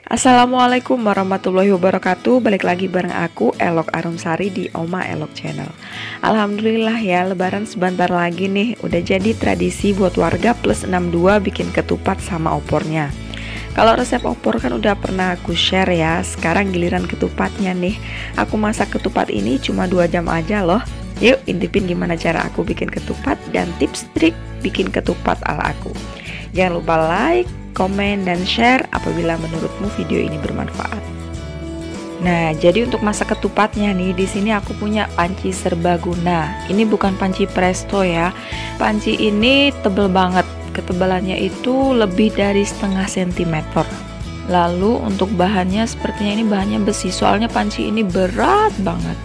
Assalamualaikum warahmatullahi wabarakatuh. Balik lagi bareng aku Elok Arumsari di Oma Elok Channel. Alhamdulillah ya, lebaran sebentar lagi nih. Udah jadi tradisi buat warga plus 62 bikin ketupat sama opornya. Kalau resep opor kan udah pernah aku share ya. Sekarang giliran ketupatnya nih. Aku masak ketupat ini cuma 2 jam aja loh. Yuk intipin gimana cara aku bikin ketupat dan tips trik bikin ketupat ala aku. Jangan lupa like, komen, dan share apabila menurutmu video ini bermanfaat. Nah, jadi untuk masak ketupatnya nih, di sini aku punya panci serbaguna. Ini bukan panci presto ya. Panci ini tebel banget. Ketebalannya itu lebih dari setengah sentimeter. Lalu untuk bahannya sepertinya ini bahannya besi. Soalnya panci ini berat banget.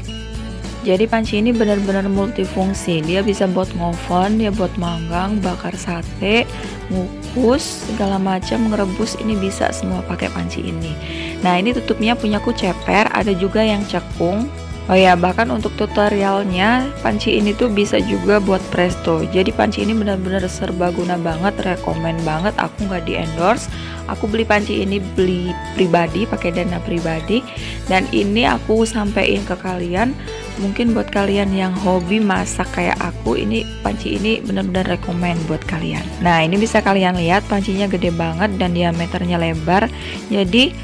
Jadi panci ini benar-benar multifungsi. Dia bisa buat ngoven, dia buat manggang, bakar sate, ngukus, segala macam, ngerebus, ini bisa semua pakai panci ini. Nah, ini tutupnya punyaku ceper, ada juga yang cekung. Oh ya, bahkan untuk tutorialnya panci ini tuh bisa juga buat presto. Jadi panci ini benar-benar serbaguna banget, rekomen banget. Aku nggak di endorse. Aku beli panci ini beli pribadi, pakai dana pribadi. Dan ini aku sampein ke kalian. Mungkin buat kalian yang hobi masak kayak aku, ini panci ini benar-benar rekomen buat kalian. Nah, ini bisa kalian lihat pancinya gede banget dan diameternya lebar. Jadi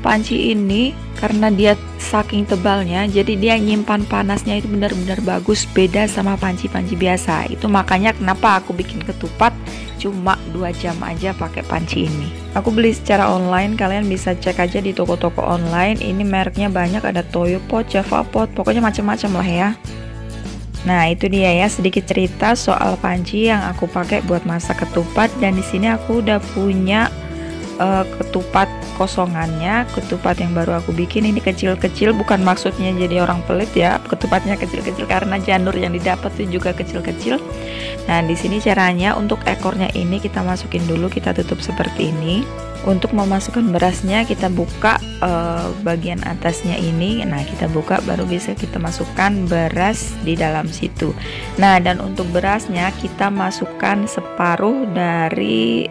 panci ini karena dia saking tebalnya, jadi dia nyimpan panasnya itu benar-benar bagus, beda sama panci-panci biasa. Itu makanya kenapa aku bikin ketupat cuma 2 jam aja pakai panci ini. Aku beli secara online, kalian bisa cek aja di toko-toko online. Ini mereknya banyak, ada Toyo Pot, Java Pot, pokoknya macam-macam lah ya. Nah, itu dia ya sedikit cerita soal panci yang aku pakai buat masak ketupat. Dan di sini aku udah punya ketupat kosongannya. Ketupat yang baru aku bikin ini kecil-kecil, bukan maksudnya jadi orang pelit ya. Ketupatnya kecil-kecil karena janur yang didapat itu juga kecil-kecil. Nah, di sini caranya untuk ekornya ini kita masukin dulu, kita tutup seperti ini. Untuk memasukkan berasnya kita buka bagian atasnya ini. Nah, kita buka baru bisa kita masukkan beras di dalam situ. Nah, dan untuk berasnya kita masukkan separuh dari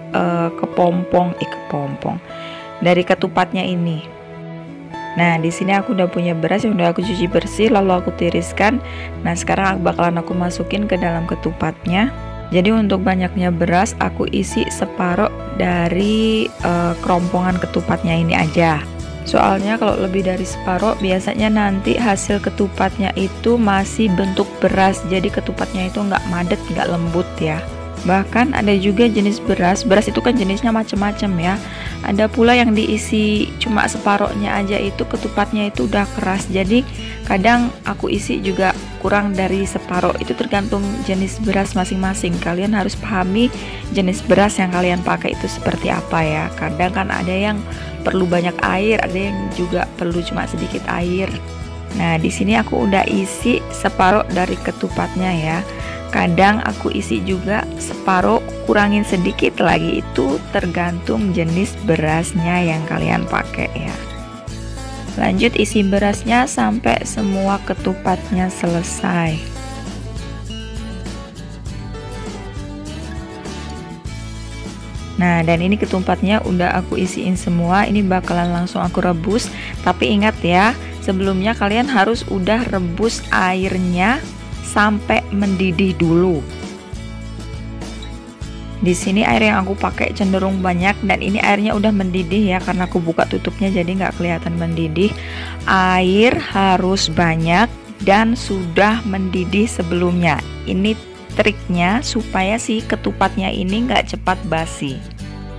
kepompong dari ketupatnya ini. Nah, di sini aku udah punya beras yang udah aku cuci bersih, lalu aku tiriskan. Nah, sekarang bakalan aku masukin ke dalam ketupatnya. Jadi untuk banyaknya beras aku isi separuh dari kerompongan ketupatnya ini aja. Soalnya kalau lebih dari separuh biasanya nanti hasil ketupatnya itu masih bentuk beras, jadi ketupatnya itu nggak madet, nggak lembut ya. Bahkan ada juga jenis beras itu kan jenisnya macam-macam ya. Ada pula yang diisi cuma separohnya aja, itu ketupatnya itu udah keras. Jadi kadang aku isi juga kurang dari separoh. Itu tergantung jenis beras masing-masing. Kalian harus pahami jenis beras yang kalian pakai itu seperti apa ya. Kadang kan ada yang perlu banyak air, ada yang juga perlu cuma sedikit air. Nah, di sini aku udah isi separoh dari ketupatnya ya. Kadang aku isi juga separuh, kurangin sedikit lagi, itu tergantung jenis berasnya yang kalian pakai ya. Lanjut isi berasnya sampai semua ketupatnya selesai. Nah, dan ini ketupatnya udah aku isiin semua. Ini bakalan langsung aku rebus. Tapi ingat ya, sebelumnya kalian harus udah rebus airnya sampai mendidih dulu. Di sini air yang aku pakai cenderung banyak dan ini airnya udah mendidih ya, karena aku buka tutupnya jadi nggak kelihatan mendidih. Air harus banyak dan sudah mendidih sebelumnya. Ini triknya supaya si ketupatnya ini nggak cepat basi.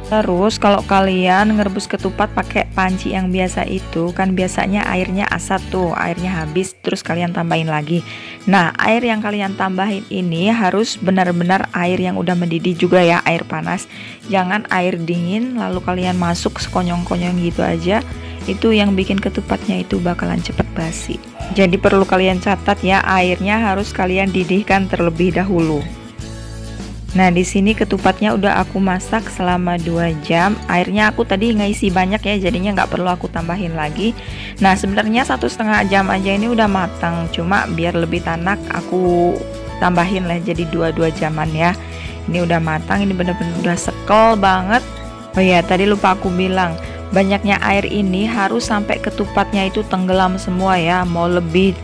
Terus kalau kalian ngerebus ketupat pakai panci yang biasa itu kan biasanya airnya asat tuh, airnya habis terus kalian tambahin lagi. Nah, air yang kalian tambahin ini harus benar-benar air yang udah mendidih juga ya, air panas. Jangan air dingin lalu kalian masuk sekonyong-konyong gitu aja. Itu yang bikin ketupatnya itu bakalan cepet basi. Jadi perlu kalian catat ya, airnya harus kalian didihkan terlebih dahulu. Nah, di sini ketupatnya udah aku masak selama 2 jam. Airnya aku tadi ngisi banyak ya, jadinya nggak perlu aku tambahin lagi. Nah, sebenarnya 1,5 jam aja ini udah matang. Cuma biar lebih tanak aku tambahin lah jadi 2 jaman ya. Ini udah matang, ini bener-bener udah sekel banget. Oh ya, tadi lupa aku bilang, Banyaknya air ini harus sampai ketupatnya itu tenggelam semua ya. Mau lebih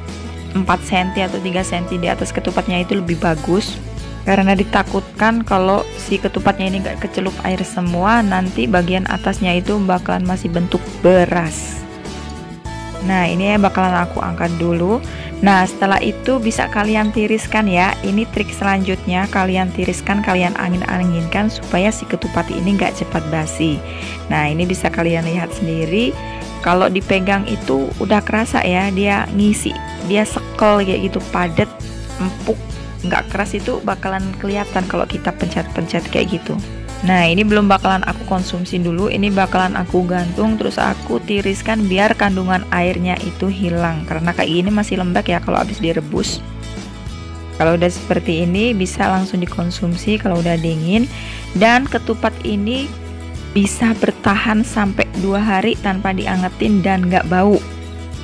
4 cm atau 3 cm di atas ketupatnya itu lebih bagus, karena ditakutkan kalau si ketupatnya ini gak kecelup air semua, nanti bagian atasnya itu bakalan masih bentuk beras. Nah, ini ya bakalan aku angkat dulu. Nah, setelah itu bisa kalian tiriskan ya. Ini trik selanjutnya, kalian tiriskan, kalian angin-anginkan supaya si ketupat ini gak cepat basi. Nah, ini bisa kalian lihat sendiri. Kalau dipegang itu udah kerasa ya, dia ngisi, dia sekel kayak gitu, padat, empuk. Nggak keras itu bakalan kelihatan kalau kita pencet-pencet kayak gitu. Nah, ini belum bakalan aku konsumsi dulu, ini bakalan aku gantung terus aku tiriskan biar kandungan airnya itu hilang, karena kayak gini masih lembek ya kalau habis direbus. Kalau udah seperti ini bisa langsung dikonsumsi kalau udah dingin. Dan ketupat ini bisa bertahan sampai 2 hari tanpa diangetin dan nggak bau.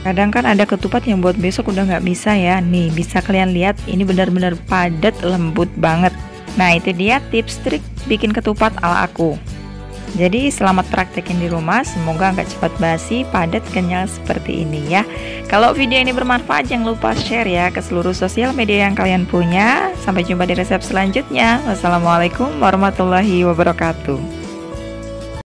Kadang kan ada ketupat yang buat besok udah nggak bisa ya. Nih, bisa kalian lihat ini benar-benar padat, lembut banget. Nah, itu dia tips trik bikin ketupat ala aku. Jadi selamat praktekin di rumah, semoga nggak cepat basi, padat, kenyal seperti ini ya. Kalau video ini bermanfaat jangan lupa share ya ke seluruh sosial media yang kalian punya. Sampai jumpa di resep selanjutnya. Wassalamualaikum warahmatullahi wabarakatuh.